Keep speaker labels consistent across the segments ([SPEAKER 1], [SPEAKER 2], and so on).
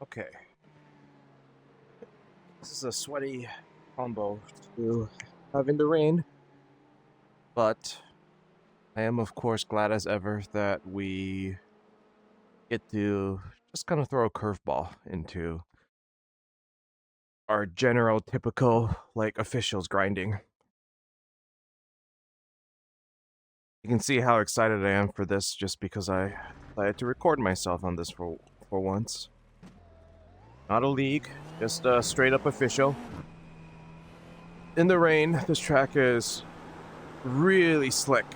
[SPEAKER 1] Okay. This is a sweaty combo to have in the rain, but I am, of course, glad as ever that we get to just kind of throw a curveball into our general typical, like, officials grinding. You can see how excited I am for this just because I had to record myself on this for once. Not a league, just a straight up official. In the rain, this track is really slick,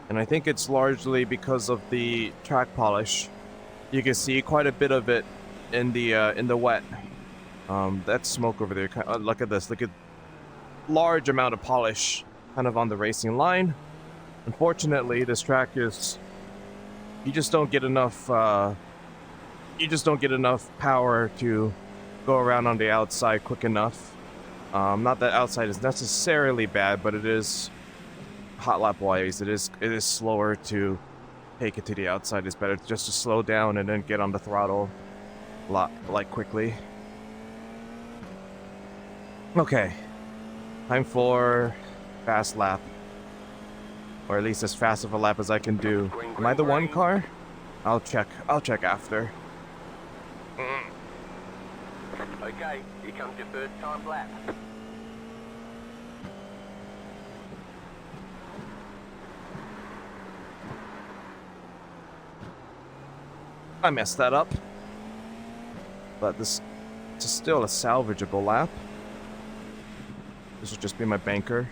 [SPEAKER 1] and I think it's largely because of the track polish. You can see quite a bit of it in the wet. That smoke over there. Look at this. Look at large amount of polish kind of on the racing line. Unfortunately, this track is you just don't get enough power to go around on the outside quick enough. Not that outside is necessarily bad, but it is hot lap wise. It is slower to take it to the outside. It's better just to slow down and then get on the throttle a lot quickly. Okay, time for fast lap, or at least as fast of a lap as I can do. Am I the one car? I'll check after.
[SPEAKER 2] Okay, here comes your first time lap.
[SPEAKER 1] I messed that up, but this is still a salvageable lap. This will just be my banker.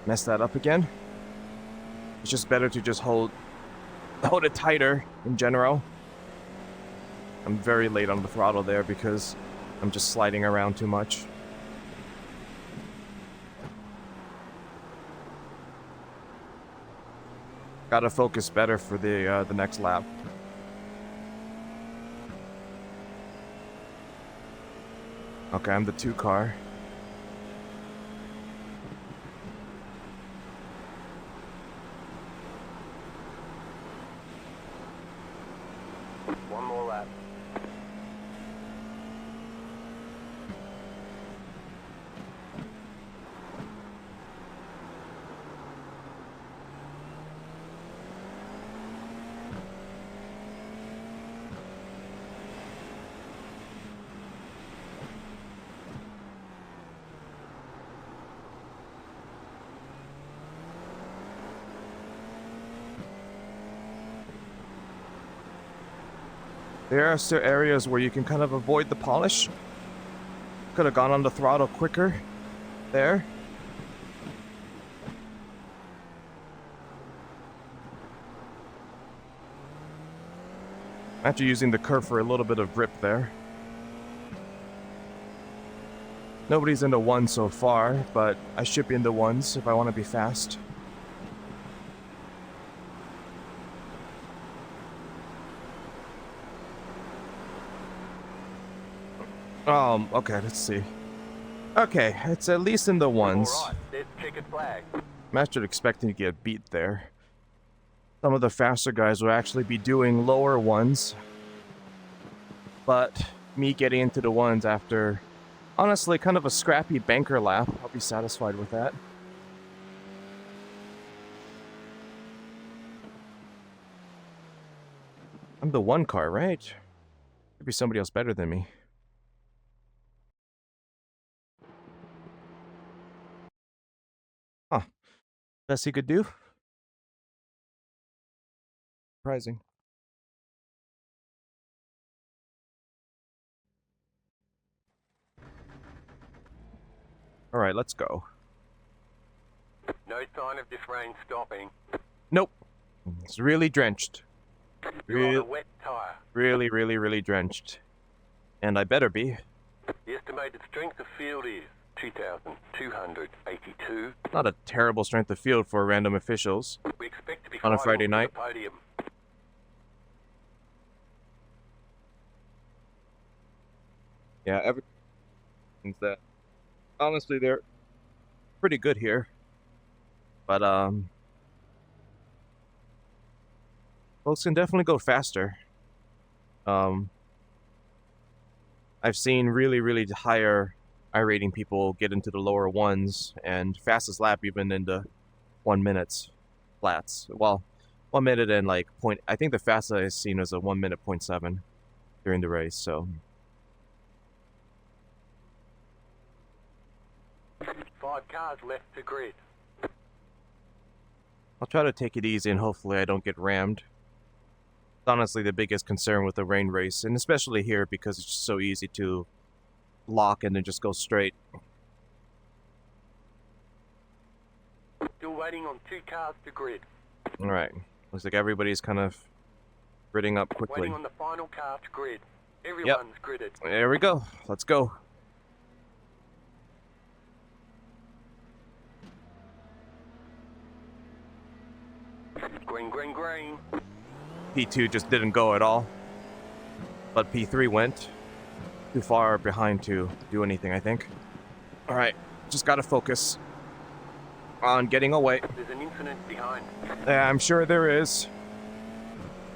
[SPEAKER 1] Mess that up again. It's just better to just hold it tighter in general. I'm very late on the throttle there because I'm just sliding around too much. Gotta focus better for the next lap. Okay, I'm the 2 car.
[SPEAKER 2] One more lap.
[SPEAKER 1] There are still areas where you can kind of avoid the polish. Could have gone on the throttle quicker there. After using the curve for a little bit of grip there. Nobody's in the 1 so far, but I should be in the 1s if I want to be fast. Okay, let's see. Okay, it's at least in the 1s.
[SPEAKER 2] Alright, there's checkered flag.
[SPEAKER 1] I'm actually expecting to get beat there. Some of the faster guys will actually be doing lower 1s. But me getting into the 1s after, honestly, kind of a scrappy banker lap, I'll be satisfied with that. I'm the 1 car, right? Could be somebody else better than me. Huh. Best he could do? Surprising. Alright, let's go.
[SPEAKER 2] No sign of this rain stopping.
[SPEAKER 1] Nope. It's really drenched.
[SPEAKER 2] You're on a wet tyre.
[SPEAKER 1] Really drenched. And I better be.
[SPEAKER 2] The estimated strength of field is 2,282.
[SPEAKER 1] Not a terrible strength of field for random officials.
[SPEAKER 2] We expect to be
[SPEAKER 1] On a
[SPEAKER 2] finals
[SPEAKER 1] Friday
[SPEAKER 2] for
[SPEAKER 1] night.
[SPEAKER 2] the podium.
[SPEAKER 1] Yeah, everything's that. Honestly, they're pretty good here. But, Folks can definitely go faster. I've seen really higher iRating people get into the lower ones and fastest lap even into 1 minute flats. Well, 1 minute and like point. I think the fastest I've seen was a 1 minute point 7 during the race. So
[SPEAKER 2] 5 cars left to grid.
[SPEAKER 1] I'll try to take it easy and hopefully I don't get rammed. It's honestly the biggest concern with the rain race, and especially here because it's just so easy to lock and then just go straight.
[SPEAKER 2] Still waiting on 2 cars to grid.
[SPEAKER 1] Alright, looks like everybody's kind of gridding up quickly.
[SPEAKER 2] Waiting on the final car to grid. Everyone's gridded.
[SPEAKER 1] There we go. Let's go.
[SPEAKER 2] Green, green, green.
[SPEAKER 1] P2 just didn't go at all. But P3 went. Too far behind to do anything, I think. Alright, just gotta focus on getting away.
[SPEAKER 2] There's an incident behind.
[SPEAKER 1] Yeah, I'm sure there is.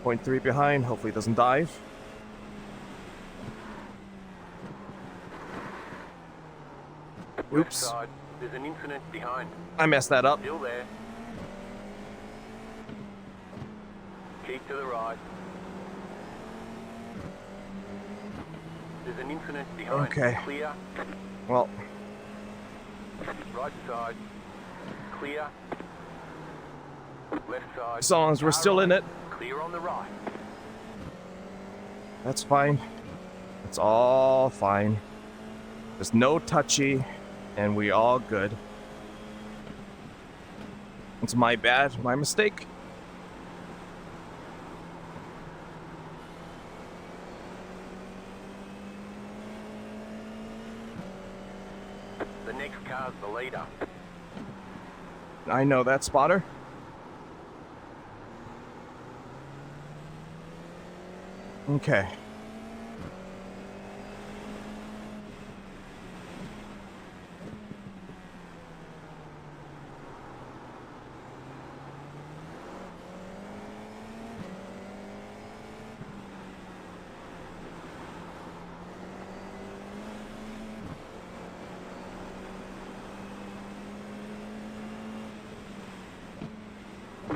[SPEAKER 1] 0.3 behind, hopefully it doesn't dive.
[SPEAKER 2] Left
[SPEAKER 1] Oops,
[SPEAKER 2] side. There's an incident behind.
[SPEAKER 1] I messed that up.
[SPEAKER 2] Still there. Keep to the right. There's an incident behind.
[SPEAKER 1] Okay.
[SPEAKER 2] Clear.
[SPEAKER 1] Well,
[SPEAKER 2] Right side. Clear. Left side.
[SPEAKER 1] as long as we're
[SPEAKER 2] Car
[SPEAKER 1] still in
[SPEAKER 2] right.
[SPEAKER 1] it,
[SPEAKER 2] Clear on the right.
[SPEAKER 1] that's fine. It's all fine. There's no touchy, and we all good. It's my bad, my mistake.
[SPEAKER 2] The next car's the leader.
[SPEAKER 1] I know that, spotter. Okay.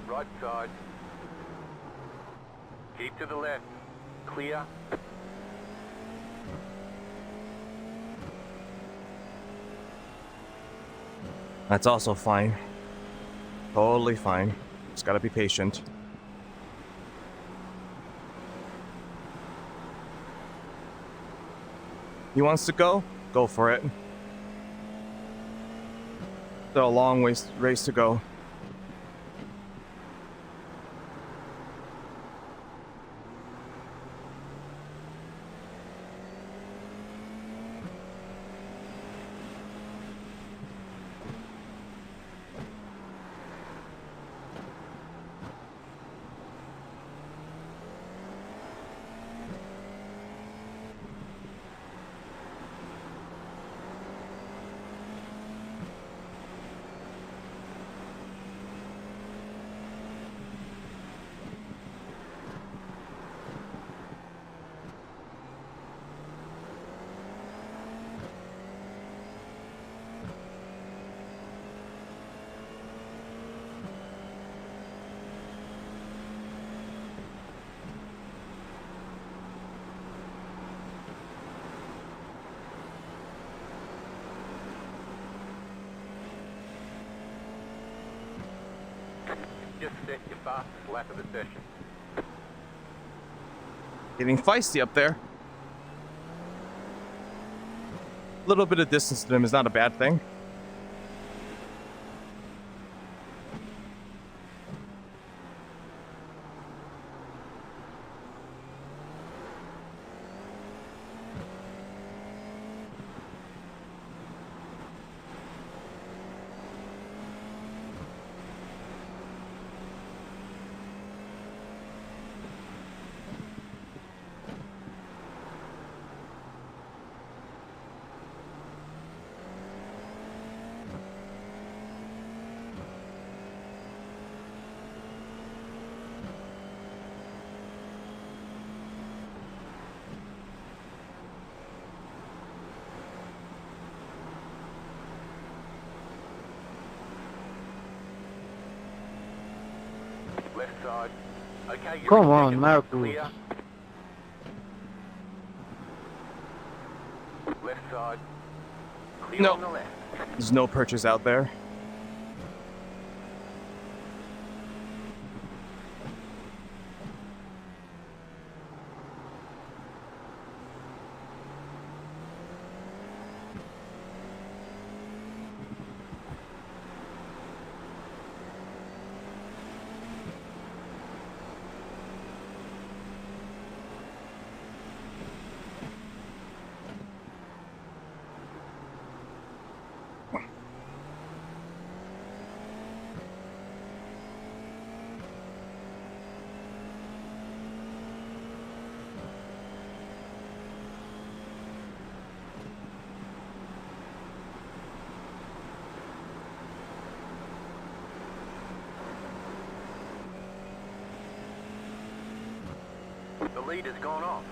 [SPEAKER 2] Right side. Keep to the left. Clear.
[SPEAKER 1] That's also fine. Totally fine. Just gotta be patient. He wants to go? Go for it. Still a long race to go.
[SPEAKER 2] Just set your fastest lap of the session.
[SPEAKER 1] Getting feisty up there. A little bit of distance to him is not a bad thing.
[SPEAKER 2] left side. Okay, you're
[SPEAKER 3] Come
[SPEAKER 2] in
[SPEAKER 3] on,
[SPEAKER 2] second.
[SPEAKER 3] Marcus.
[SPEAKER 2] Clear. Left side. Clear
[SPEAKER 1] No.
[SPEAKER 2] on the left.
[SPEAKER 1] There's no purchase out there.
[SPEAKER 2] The leader's gone off.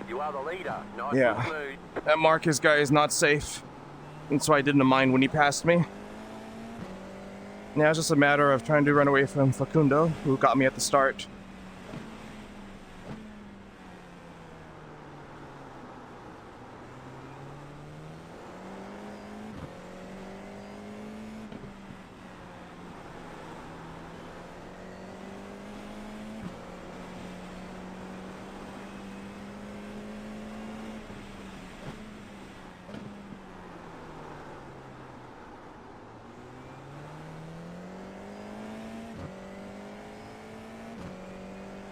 [SPEAKER 2] You are the leader. Nice
[SPEAKER 1] Yeah.
[SPEAKER 2] and smooth.
[SPEAKER 1] That Marcus guy is not safe. And so I didn't mind when he passed me. Now it's just a matter of trying to run away from Facundo, who got me at the start.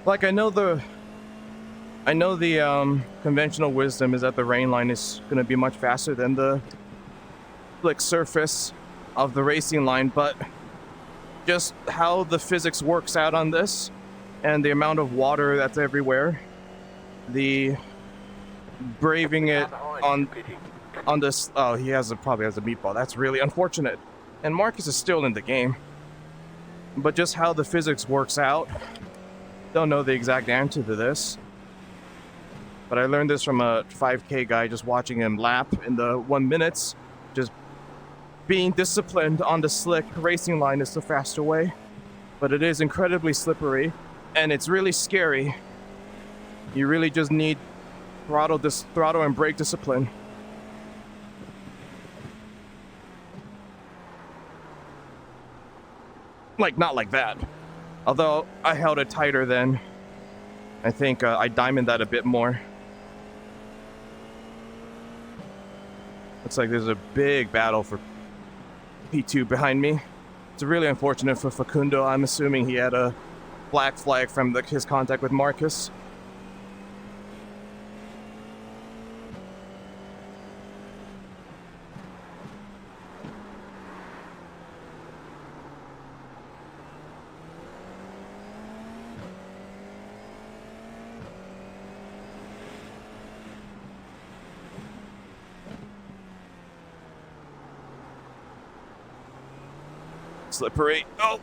[SPEAKER 1] Like, I know the conventional wisdom is that the rain line is going to be much faster than the slick surface of the racing line, but just how the physics works out on this and the amount of water that's everywhere, the braving it on this. Oh, he probably has a meatball. That's really unfortunate. And Marcus is still in the game, but just how the physics works out. Don't know the exact answer to this, but I learned this from a 5K guy just watching him lap in the 1 minutes. Just being disciplined on the slick racing line is the faster way, but it is incredibly slippery and it's really scary. You really just need throttle and brake discipline. Like, not like that. Although I held it tighter then. I think I diamonded that a bit more. Looks like there's a big battle for P2 behind me. It's really unfortunate for Facundo. I'm assuming he had a black flag from his contact with Marcus. Slippery. Oh!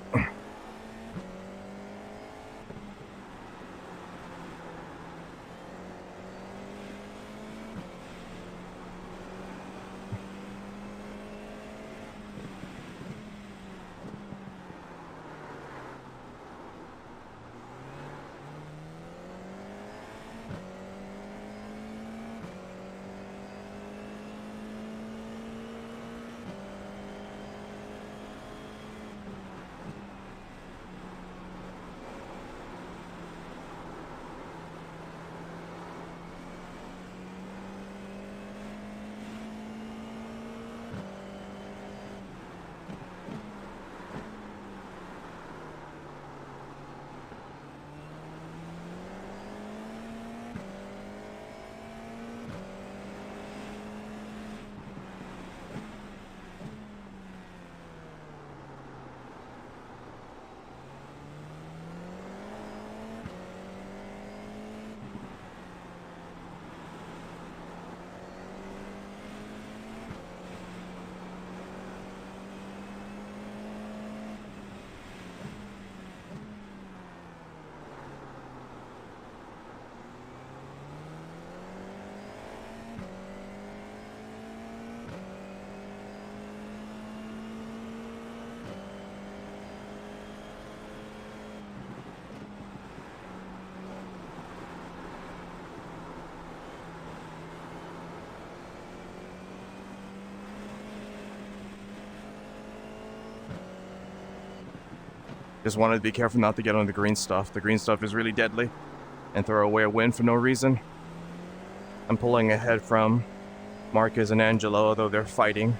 [SPEAKER 1] Just wanted to be careful not to get on the green stuff. The green stuff is really deadly. And throw away a win for no reason. I'm pulling ahead from Marquez and Angelo, although they're fighting.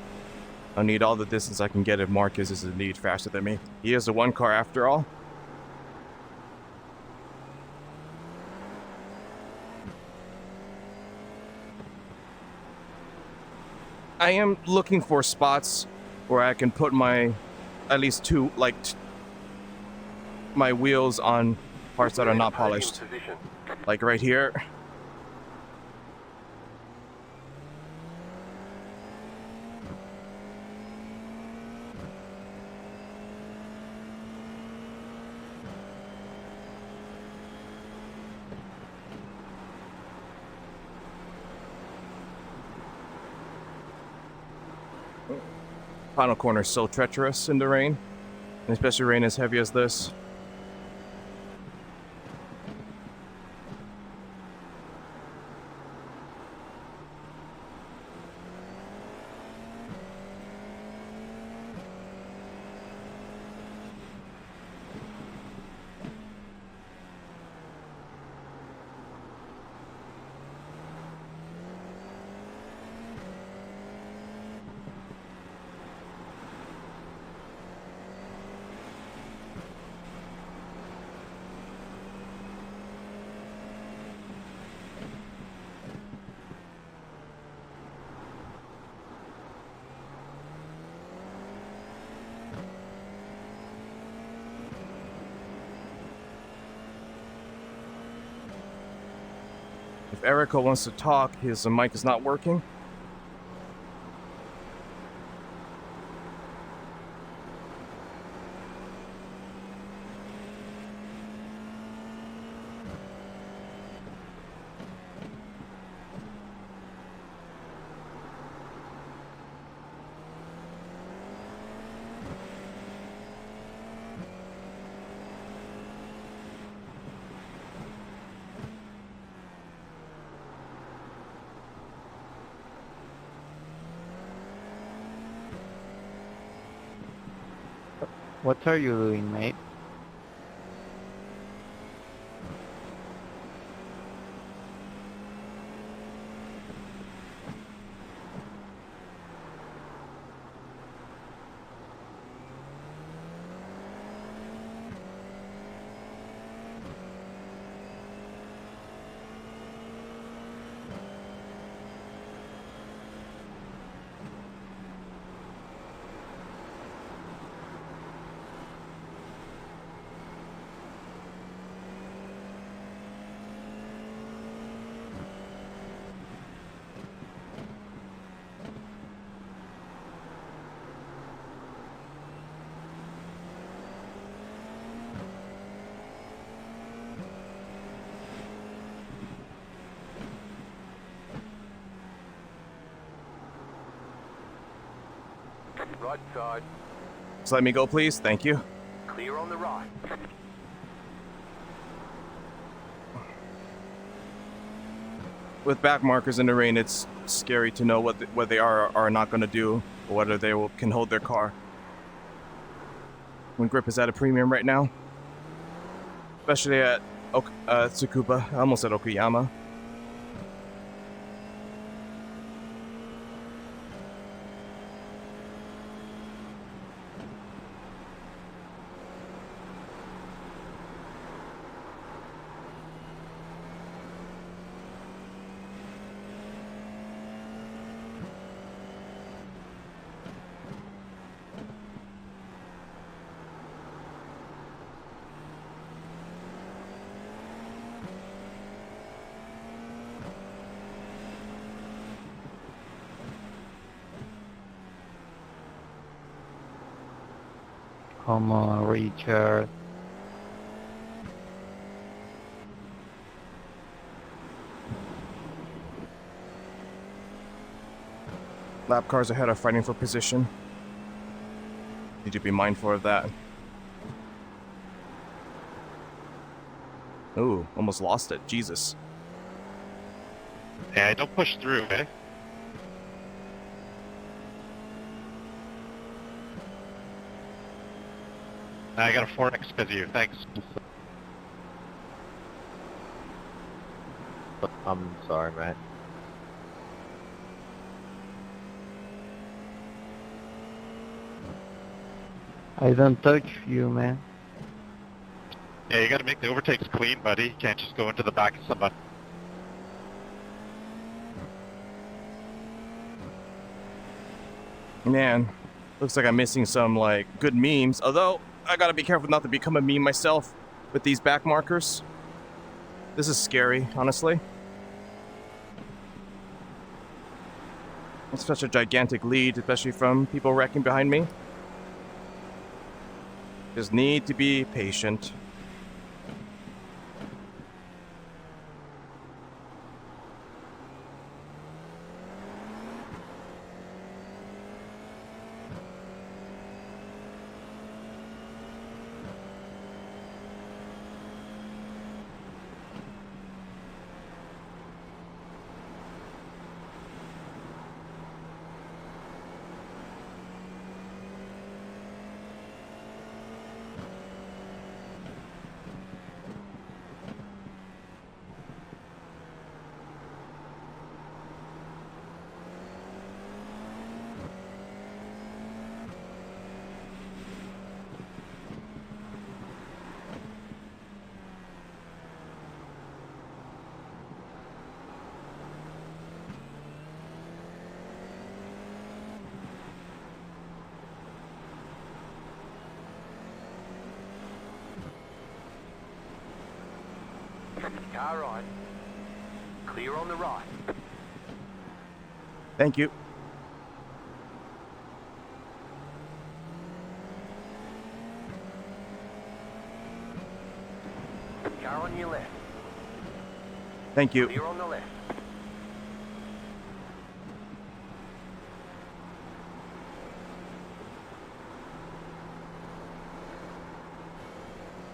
[SPEAKER 1] I'll need all the distance I can get if Marquez is indeed faster than me. He is the one car after all. I am looking for spots where I can put my, at least two, like, my wheels on parts that are not polished. Like right here. Final corner is so treacherous in the rain, and especially rain as heavy as this. If Erico wants to talk, his mic is not working.
[SPEAKER 3] What are you doing, mate?
[SPEAKER 2] Right side.
[SPEAKER 1] Just let me go, please. Thank you.
[SPEAKER 2] Clear on the right.
[SPEAKER 1] With back markers in the rain, it's scary to know what they are or are not going to do, or whether they can hold their car. When grip is at a premium right now, especially at Tsukuba, I almost said Okayama.
[SPEAKER 3] Come on, Richard.
[SPEAKER 1] Lap cars ahead are fighting for position. Need to be mindful of that. Ooh, almost lost it. Jesus.
[SPEAKER 4] Yeah, don't push through, eh? I got a 4X because of you. Thanks.
[SPEAKER 3] I'm sorry, mate. I don't touch you, man.
[SPEAKER 4] Yeah, you got to make the overtakes clean, buddy. You can't just go into the back of somebody.
[SPEAKER 1] Man, looks like I'm missing some, like, good memes. Although, I gotta be careful not to become a meme myself with these back markers. This is scary, honestly. It's such a gigantic lead, especially from people wrecking behind me. Just need to be patient.
[SPEAKER 2] Car right. Clear on the right.
[SPEAKER 1] Thank you.
[SPEAKER 2] Car on your left.
[SPEAKER 1] Thank you.
[SPEAKER 2] Clear on the left.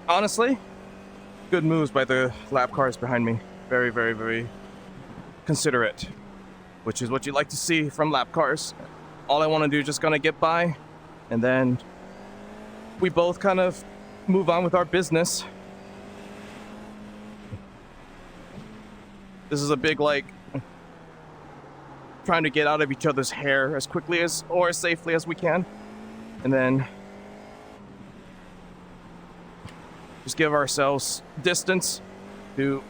[SPEAKER 1] Honestly, good moves by the lap cars behind me. Very, very, very considerate. Which is what you like to see from lap cars. All I want to do is just kind of get by, and then we both kind of move on with our business. This is a big, like, trying to get out of each other's hair as quickly as, or as safely as we can. And then just give ourselves distance to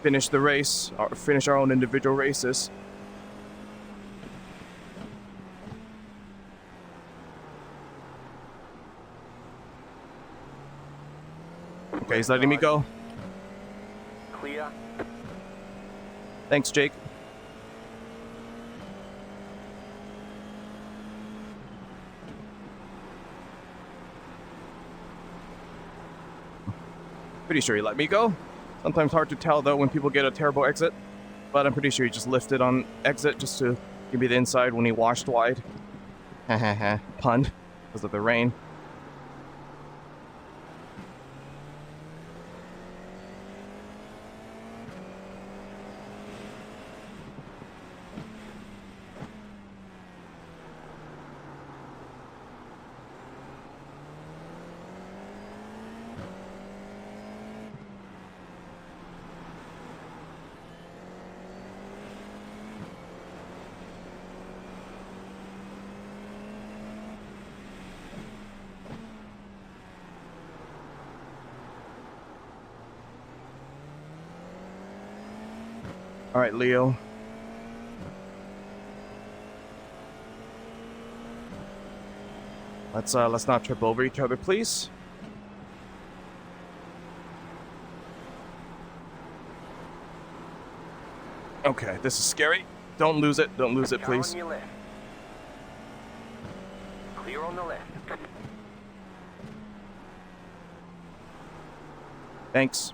[SPEAKER 1] finish the race, or finish our own individual races. Okay, he's letting me go.
[SPEAKER 2] Clear.
[SPEAKER 1] Thanks, Jake. Pretty sure he let me go. Sometimes hard to tell though when people get a terrible exit, but I'm pretty sure he just lifted on exit just to give me the inside when he washed wide. Hahaha, pun, because of the rain. All right, Leo. Let's not trip over each other, please. Okay, this is scary. Don't lose it. Don't lose it,
[SPEAKER 2] Car
[SPEAKER 1] please.
[SPEAKER 2] on your left. Clear on the left.
[SPEAKER 1] Thanks.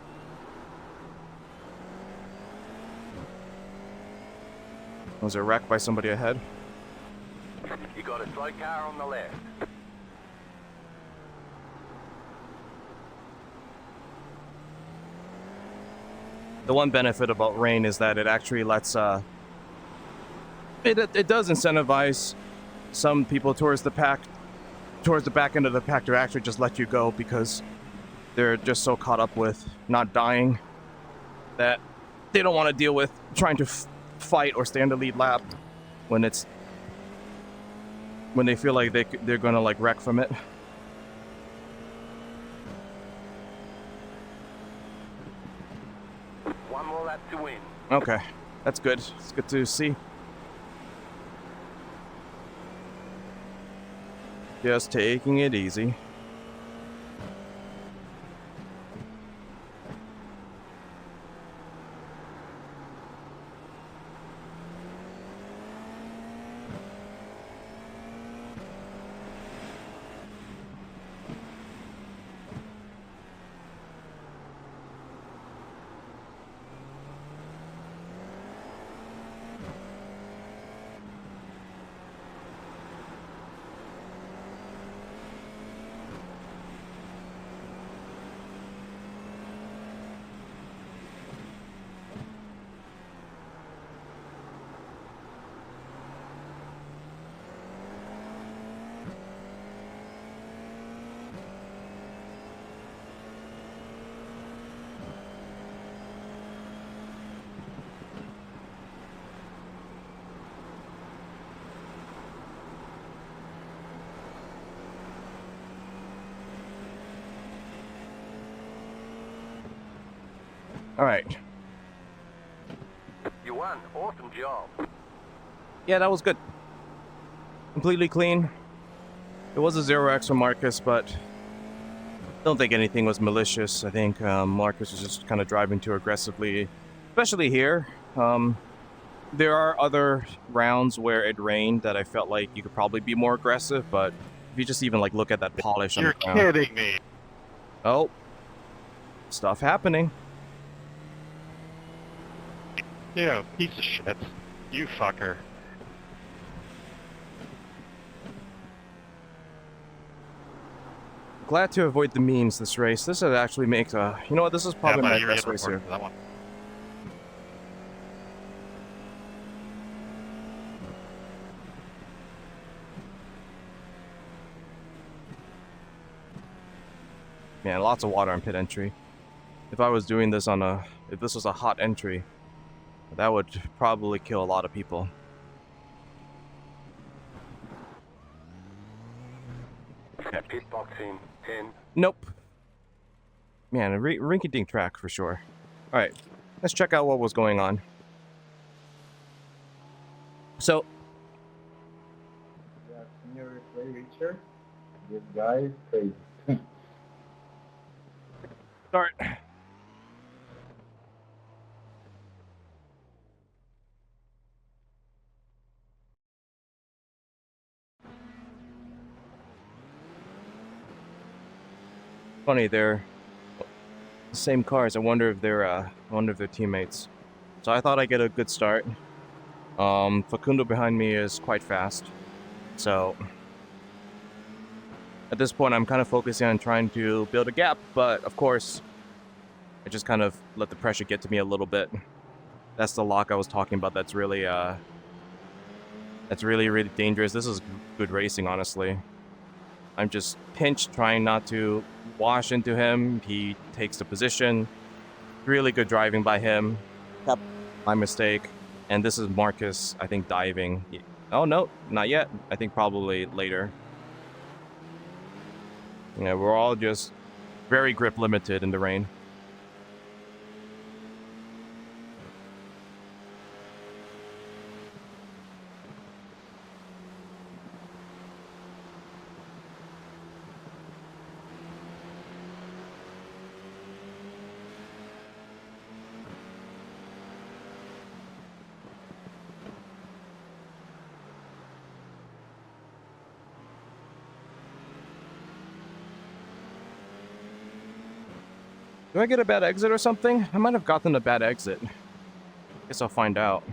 [SPEAKER 1] Was there a wreck by somebody ahead?
[SPEAKER 2] You got a slow car on the left.
[SPEAKER 1] The one benefit about rain is that it actually lets it does incentivize some people towards the pack towards the back end of the pack to actually just let you go because they're just so caught up with not dying that they don't want to deal with trying to fight or stay on the lead lap when they feel like they're gonna like wreck from it.
[SPEAKER 2] One more lap to win.
[SPEAKER 1] Okay, that's good. It's good to see. Just taking it easy. All right.
[SPEAKER 2] You won. Awesome job.
[SPEAKER 1] Yeah, that was good. Completely clean. It was a 0x from Marcus, but I don't think anything was malicious. I think Marcus was just kind of driving too aggressively, especially here. There are other rounds where it rained that I felt like you could probably be more aggressive, but if you just even like look at that polish on
[SPEAKER 4] You're
[SPEAKER 1] the ground.
[SPEAKER 4] kidding me.
[SPEAKER 1] Oh, stuff happening.
[SPEAKER 4] You piece of shit. You fucker.
[SPEAKER 1] Glad to avoid the memes this race. This would actually make you know what? This is probably my best race here.
[SPEAKER 4] That one.
[SPEAKER 1] Man, lots of water on pit entry. If I was doing this if this was a hot entry, that would probably kill a lot of people.
[SPEAKER 2] Pit box in 10.
[SPEAKER 1] Nope. Man, a rinky-dink track for sure. Alright, let's check out what was going on. So...
[SPEAKER 5] Yeah, can you replay Richard? This guy is crazy.
[SPEAKER 1] Start. Funny, they're the same cars. I wonder if they're teammates. So I thought I'd get a good start. Facundo behind me is quite fast. So at this point I'm kind of focusing on trying to build a gap, but of course I just kind of let the pressure get to me a little bit. That's the lock I was talking about. That's really really dangerous. This is good racing, honestly. I'm just pinched, trying not to wash into him. He takes the position. Really good driving by him. Yep. My mistake. And this is Marcus, I think, diving. Oh, no, not yet. I think probably later. Yeah, we're all just very grip limited in the rain. Do I get a bad exit or something? I might have gotten a bad exit. Guess I'll find out.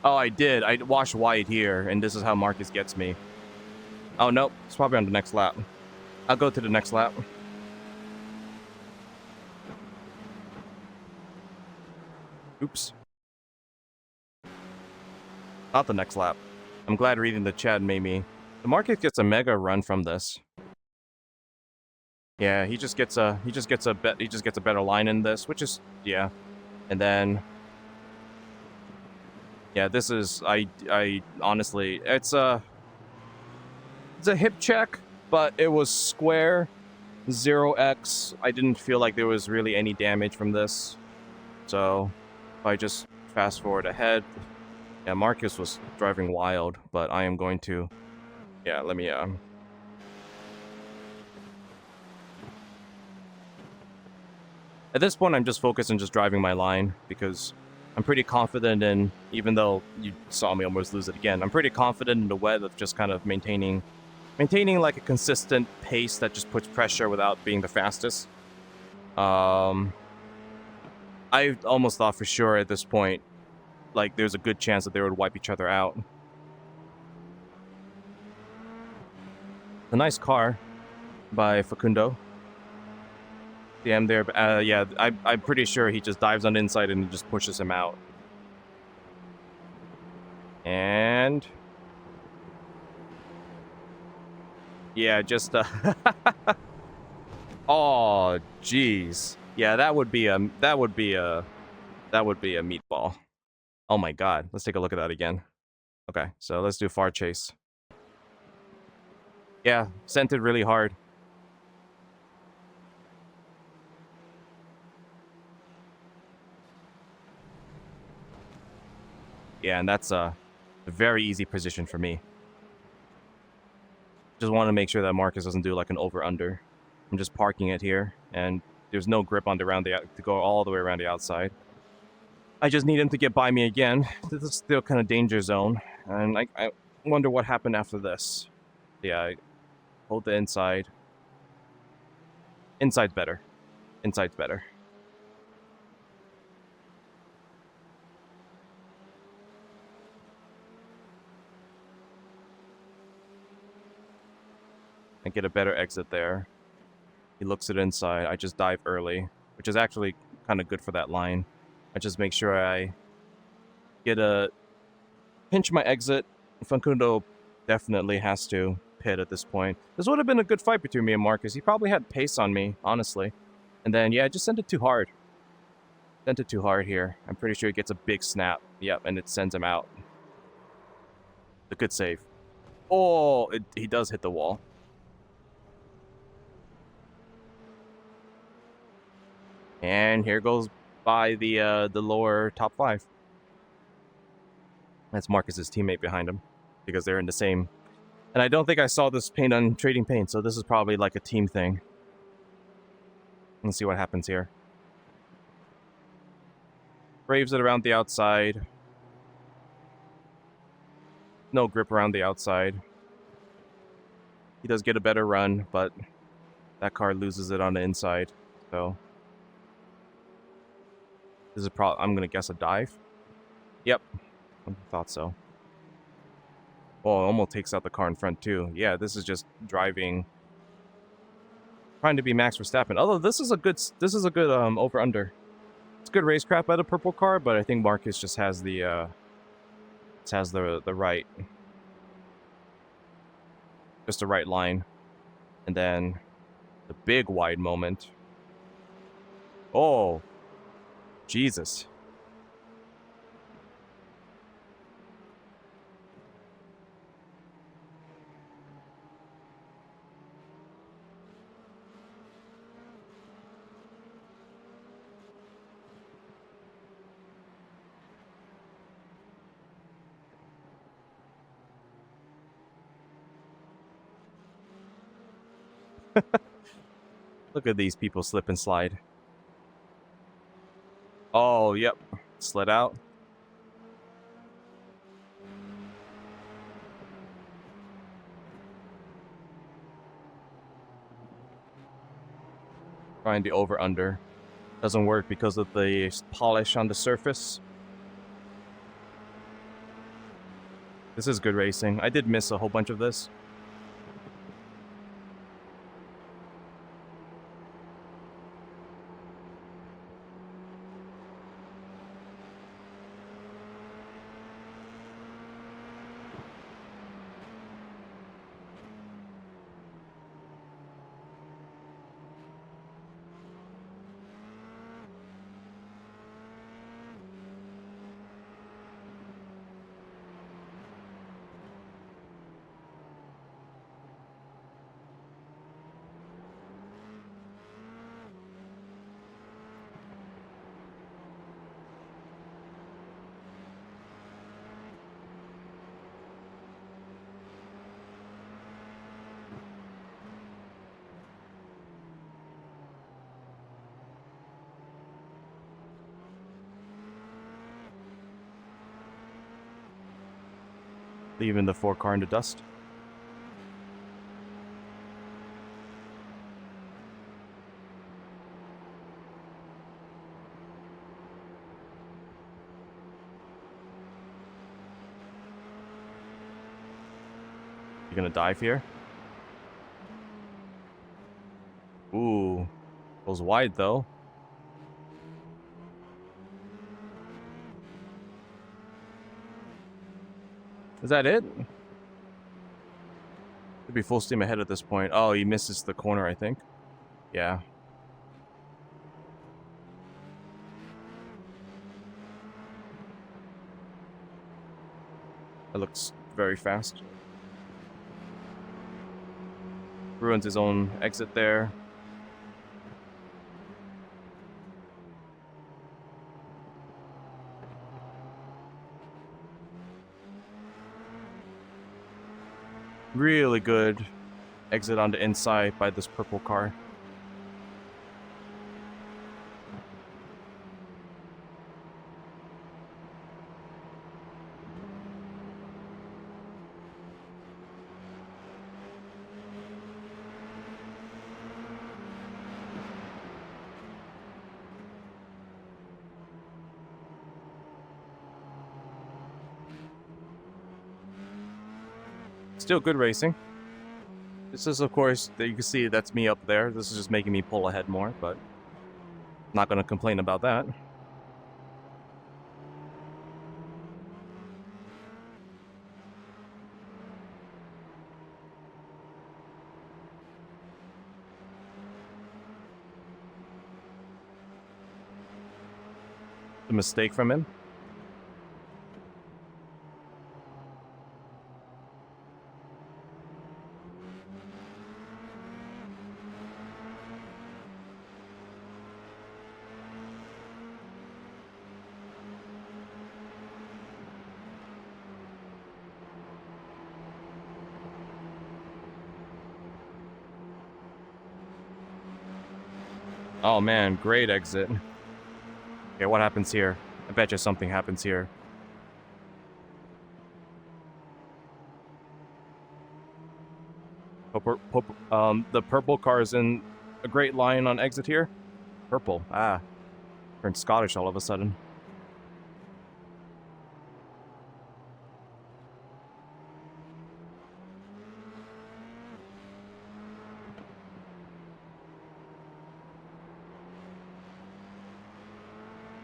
[SPEAKER 1] Oh, I did. I washed white here, and this is how Marcus gets me. Oh, nope. It's probably on the next lap. I'll go to the next lap. Oops. Not the next lap. I'm glad reading the chat made me. The Marcus gets a mega run from this. Yeah, he just gets a better line in this, which is yeah. And then yeah, this is I honestly it's a hip check, but it was square 0x. I didn't feel like there was really any damage from this. So if I just fast forward ahead, yeah, Marcus was driving wild, but I am going to yeah, let me at this point I'm just focused on just driving my line because I'm pretty confident in, even though you saw me almost lose it again, I'm pretty confident in the web of just kind of maintaining like a consistent pace that just puts pressure without being the fastest. I almost thought for sure at this point, like there's a good chance that they would wipe each other out. A nice car by Facundo. Yeah, I'm there. Yeah, I'm pretty sure he just dives on the inside and just pushes him out. And yeah, just oh, jeez. Yeah, that would be a meatball. Oh my god. Let's take a look at that again. Okay, so let's do far chase. Yeah, sent it really hard. Yeah, and that's a very easy position for me. Just want to make sure that Marcus doesn't do like an over-under. I'm just parking it here, and there's no grip on to go all the way around the outside. I just need him to get by me again. This is still kind of danger zone, and I wonder what happened after this. Yeah, I hold the inside. Inside's better. Inside's better. I get a better exit there. He looks it inside. I just dive early, which is actually kind of good for that line. I just make sure I pinch my exit. Facundo definitely has to pit at this point. This would have been a good fight between me and Marcus. He probably had pace on me, honestly. And then, yeah, I just sent it too hard. Sent it too hard here. I'm pretty sure he gets a big snap. Yep, and it sends him out. A good save. Oh, he does hit the wall. And here goes by the lower top 5. That's Marcus's teammate behind him because they're in the same. And I don't think I saw this paint on Trading Paint, so this is probably like a team thing. Let's see what happens here. Braves it around the outside. No grip around the outside. He does get a better run, but that car loses it on the inside. So this is probably, I'm going to guess, a dive. Yep. I thought so. Oh, almost takes out the car in front too. Yeah, this is just driving, trying to be Max Verstappen. Although this is a good over under. It's good racecraft by the purple car, but I think Marcus just has the right, just the right line, and then the big wide moment. Oh, Jesus. Look at these people slip and slide. Oh, yep. Slid out. Trying the over-under. Doesn't work because of the polish on the surface. This is good racing. I did miss a whole bunch of this. leaving the 4 car in the dust. You gonna dive here? Ooh, goes wide though. Is that it? Could be full steam ahead at this point. Oh, he misses the corner, I think. Yeah. That looks very fast. Ruins his own exit there. Really good exit on the inside by this purple car. Still good racing. This is, of course, you can see that's me up there. This is just making me pull ahead more, but not going to complain about that. A mistake from him. Oh man, great exit. Okay, what happens here? I bet you something happens here. The purple car is in a great line on exit here. Purple, turned Scottish all of a sudden.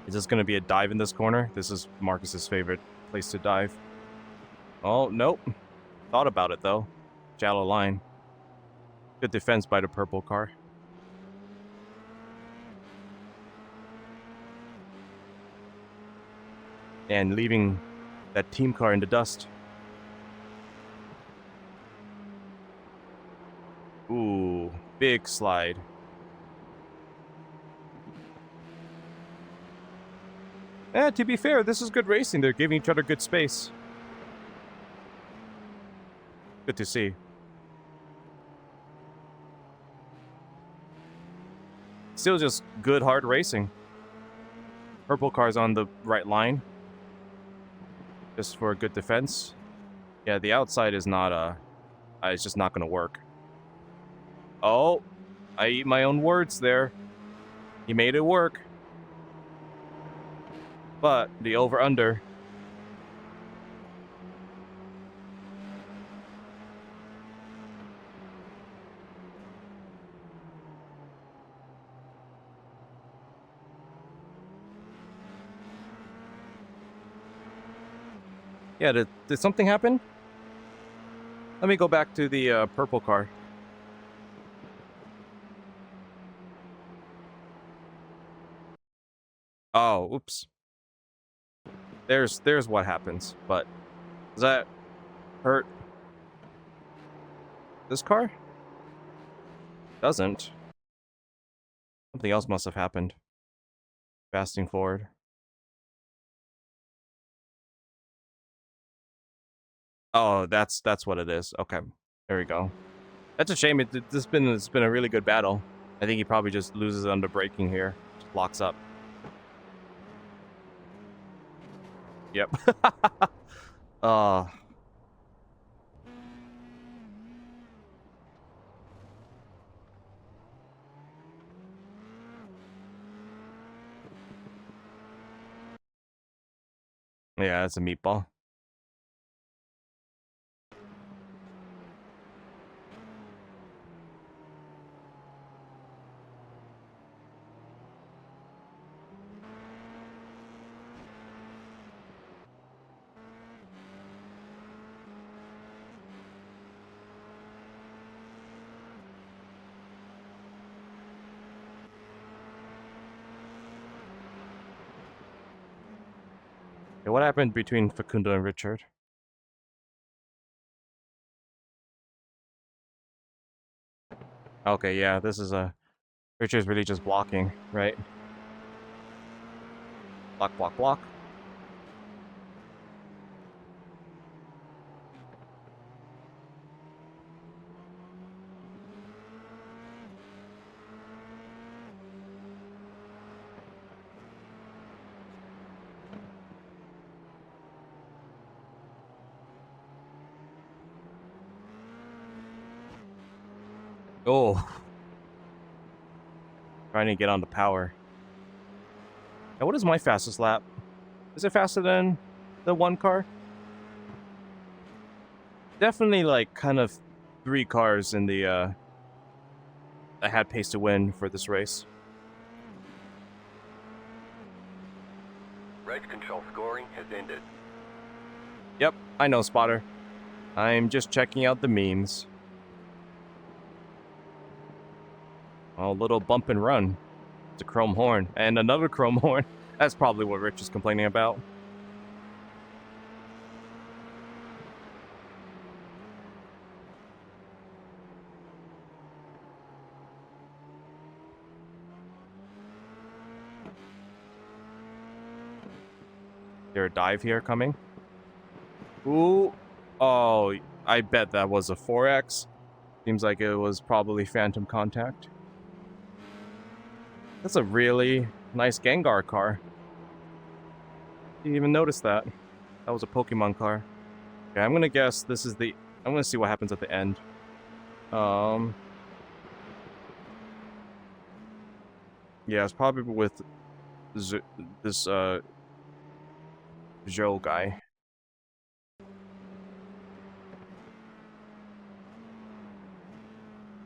[SPEAKER 1] Is this going to be a dive in this corner? This is Marcus's favorite place to dive. Oh, nope. Thought about it, though. Shallow line. Good defense by the purple car. And leaving that team car in the dust. Ooh, big slide. To be fair, this is good racing. They're giving each other good space. Good to see. Still just good, hard racing. Purple car's on the right line. Just for a good defense. Yeah, the outside is not, it's just not gonna work. Oh, I eat my own words there. He made it work. But the over-under. Yeah, did something happen? Let me go back to the purple car. Oh, oops. There's what happens, but does that hurt this car? Doesn't. Something else must have happened. Fasting forward. Oh, that's what it is. Okay, there we go. That's a shame. It's been a really good battle. I think he probably just loses under braking here. Just locks up. Yep. Yeah, that's a meatball. Okay, what happened between Facundo and Richard? Okay, yeah, this is a... Richard's really just blocking, right? Block, block, block. Oh. Trying to get on the power. Now, what is my fastest lap? Is it faster than the one car? Definitely, like, kind of 3 cars in the, that had pace to win for this race.
[SPEAKER 2] Race control scoring has ended.
[SPEAKER 1] Yep, I know, Spotter. I'm just checking out the memes. Oh, little bump and run. It's a chrome horn. And another chrome horn. That's probably what Rich is complaining about. Is there a dive here coming? Ooh. Oh, I bet that was a 4X. Seems like it was probably phantom contact. That's a really nice Gengar car. Didn't even notice that. That was a Pokemon car. Okay, I'm gonna guess this is the... I'm gonna see what happens at the end. Yeah, it's probably with this, Joe guy.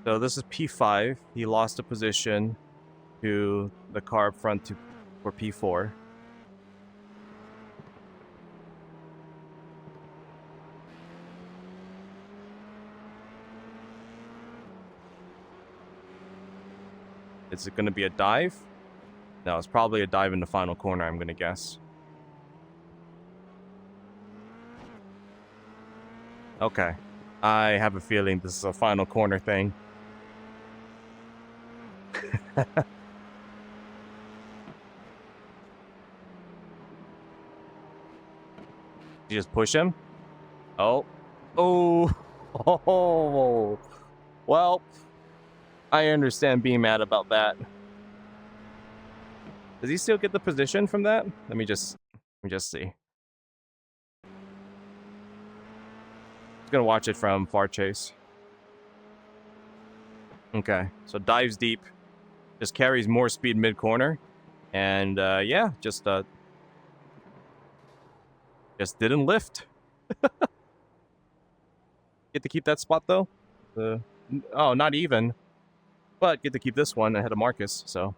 [SPEAKER 1] So this is P5. He lost a position to the car up front for P4. Is it going to be a dive? No, it's probably a dive in the final corner, I'm going to guess. Okay. I have a feeling this is a final corner thing. You just push him? Oh. Oh. Oh. Well, I understand being mad about that. Does he still get the position from that? Let me just see. Just gonna watch it from far chase. Okay, so dives deep, just carries more speed mid corner, and yeah, just didn't lift. Get to keep that spot though. Oh, not even, but get to keep this one ahead of Marcus. So,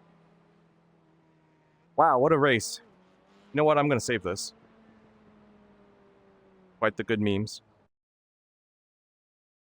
[SPEAKER 1] wow, what a race! You know what? I'm gonna save this. Quite the good memes.